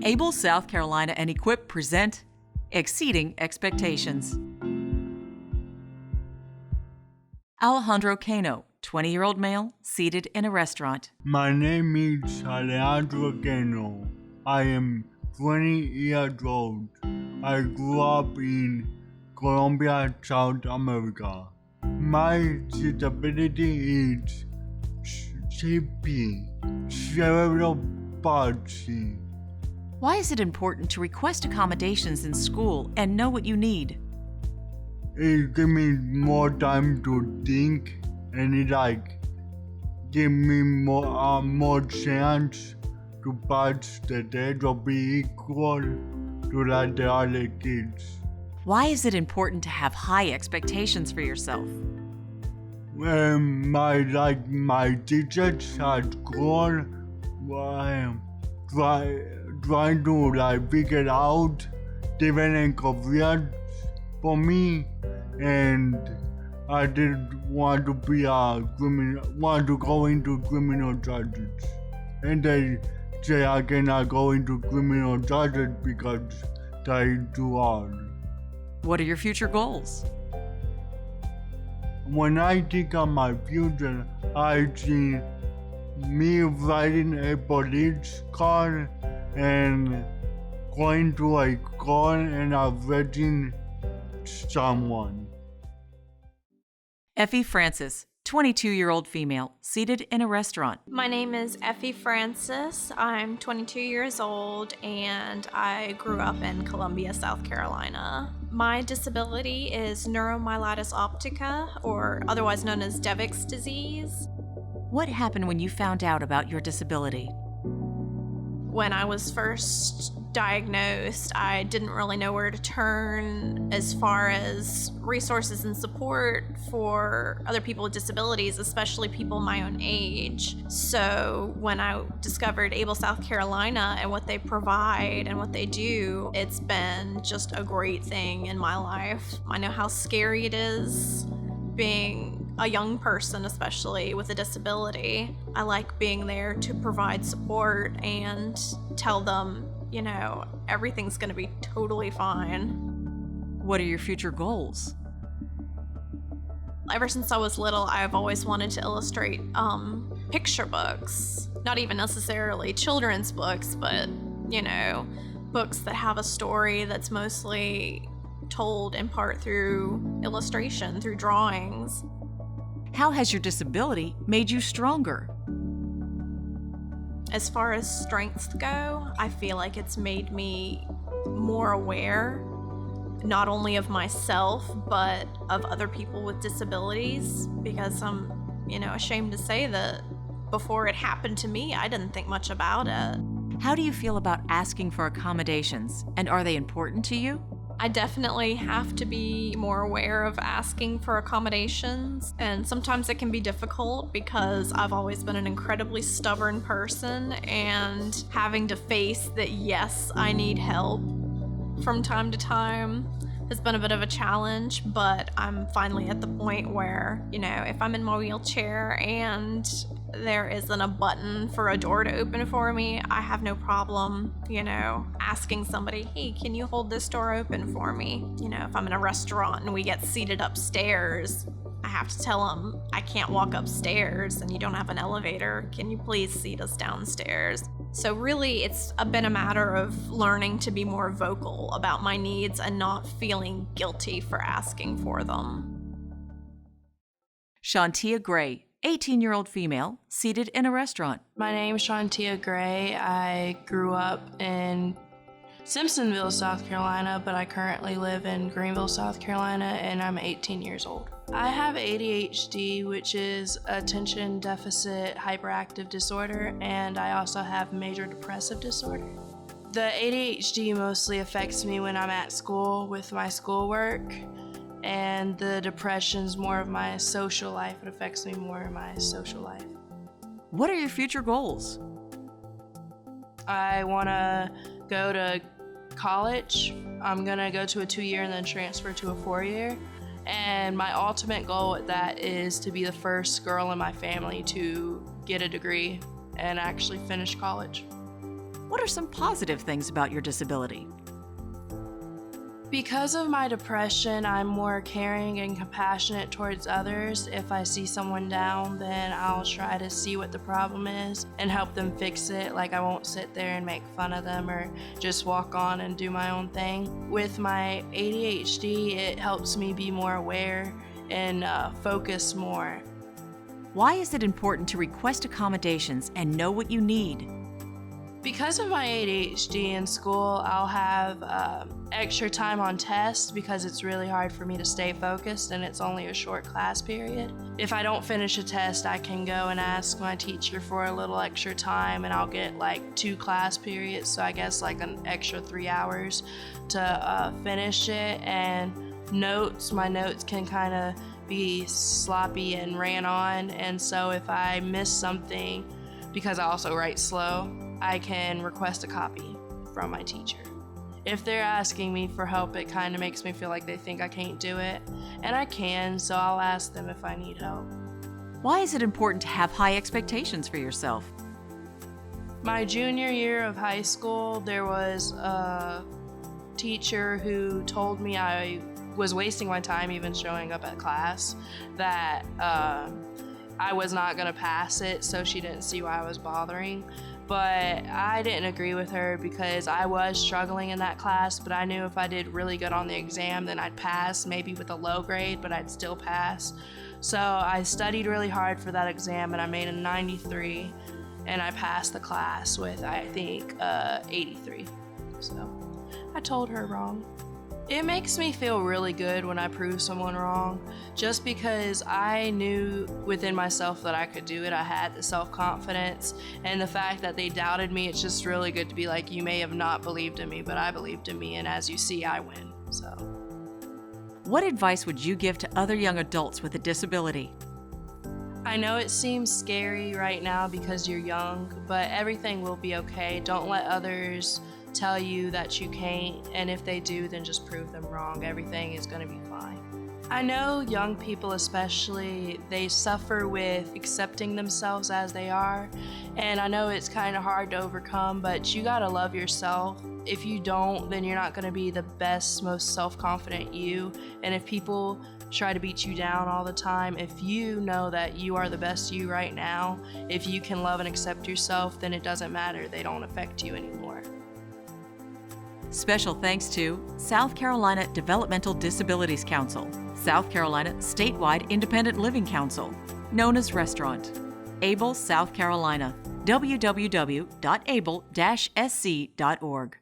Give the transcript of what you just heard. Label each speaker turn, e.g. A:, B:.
A: Able South Carolina and Equip present Exceeding Expectations. Alejandro Cano, 20-year-old male, seated in a restaurant.
B: My name is Alejandro Cano. I am 20 years old. I grew up in Colombia, South America. My disability is CP, cerebral palsy.
A: Why is it important to request accommodations in school and know what you need?
B: It gives me more time to think, and it give me more chance to pass the test or be equal to the other kids.
A: Why is it important to have high expectations for yourself?
B: My teachers had gone trying to figure out different careers for me, and I didn't want to be want to go into criminal justice, and they say I cannot go into criminal justice because they're too hard.
A: What are your future goals?
B: When I think of my future, I see me riding a police car and going to a car and arresting someone.
A: Effie Francis, 22-year-old female, seated in a restaurant.
C: My name is Effie Francis. I'm 22 years old and I grew up in Columbia, South Carolina. My disability is neuromyelitis optica, or otherwise known as Devick's disease.
A: What happened when you found out about your disability?
C: When I was first diagnosed, I didn't really know where to turn as far as resources and support for other people with disabilities, especially people my own age. So when I discovered Able South Carolina and what they provide and what they do, it's been just a great thing in my life. I know how scary it is being a young person, especially with a disability. I like being there to provide support and tell them, everything's gonna be totally fine.
A: What are your future goals?
C: Ever since I was little, I've always wanted to illustrate picture books. Not even necessarily children's books, but, books that have a story that's mostly told in part through illustration, through drawings.
A: How has your disability made you stronger?
C: As far as strengths go, I feel like it's made me more aware, not only of myself, but of other people with disabilities, because I'm, ashamed to say that before it happened to me, I didn't think much about it.
A: How do you feel about asking for accommodations, and are they important to you?
C: I definitely have to be more aware of asking for accommodations, and sometimes it can be difficult because I've always been an incredibly stubborn person, and having to face that, yes, I need help from time to time has been a bit of a challenge, but I'm finally at the point where, if I'm in my wheelchair and there isn't a button for a door to open for me, I have no problem, asking somebody, hey, can you hold this door open for me? If I'm in a restaurant and we get seated upstairs, I have to tell them I can't walk upstairs and you don't have an elevator. Can you please seat us downstairs? So really, it's been a matter of learning to be more vocal about my needs and not feeling guilty for asking for them.
A: Shantia Gray, 18-year-old female, seated in a restaurant.
D: My name is Shantia Gray. I grew up in Simpsonville, South Carolina, but I currently live in Greenville, South Carolina, and I'm 18 years old. I have ADHD, which is attention deficit hyperactive disorder, and I also have major depressive disorder. The ADHD mostly affects me when I'm at school with my schoolwork, and the depression's more of my social life. It affects me more in my social life.
A: What are your future goals?
D: I want to go to college. I'm going to go to a 2-year and then transfer to a 4-year. And my ultimate goal with that is to be the first girl in my family to get a degree and actually finish college.
A: What are some positive things about your disability?
D: Because of my depression, I'm more caring and compassionate towards others. If I see someone down, then I'll try to see what the problem is and help them fix it. Like, I won't sit there and make fun of them or just walk on and do my own thing. With my ADHD, it helps me be more aware and focus more.
A: Why is it important to request accommodations and know what you need?
D: Because of my ADHD in school, I'll have extra time on tests because it's really hard for me to stay focused and it's only a short class period. If I don't finish a test, I can go and ask my teacher for a little extra time and I'll get like 2 class periods, so I guess like an extra 3 hours to finish it. And my notes can kind of be sloppy and ran on, and so if I miss something, because I also write slow, I can request a copy from my teacher. If they're asking me for help, it kind of makes me feel like they think I can't do it, and I can, so I'll ask them if I need help.
A: Why is it important to have high expectations for yourself?
D: My junior year of high school, there was a teacher who told me I was wasting my time even showing up at class, that I was not going to pass it, so she didn't see why I was bothering. But I didn't agree with her because I was struggling in that class, but I knew if I did really good on the exam, then I'd pass, maybe with a low grade, but I'd still pass. So I studied really hard for that exam and I made a 93, and I passed the class with, I think, 83. So I told her wrong. It makes me feel really good when I prove someone wrong, just because I knew within myself that I could do it. I had the self-confidence, and the fact that they doubted me, it's just really good to be like, you may have not believed in me, but I believed in me, and as you see, I win. So,
A: What advice would you give to other young adults with a disability?
D: I know it seems scary right now because you're young, but everything will be okay. Don't let others tell you that you can't, and if they do, then just prove them wrong. Everything is going to be fine. I know young people especially, they suffer with accepting themselves as they are, and I know it's kind of hard to overcome, but you gotta love yourself. If you don't, then you're not going to be the best, most self-confident you, and if people try to beat you down all the time, if you know that you are the best you right now, if you can love and accept yourself, then it doesn't matter. They don't affect you anymore.
A: Special thanks to South Carolina Developmental Disabilities Council, South Carolina Statewide Independent Living Council, known as Restaurant, ABLE South Carolina, www.able-sc.org.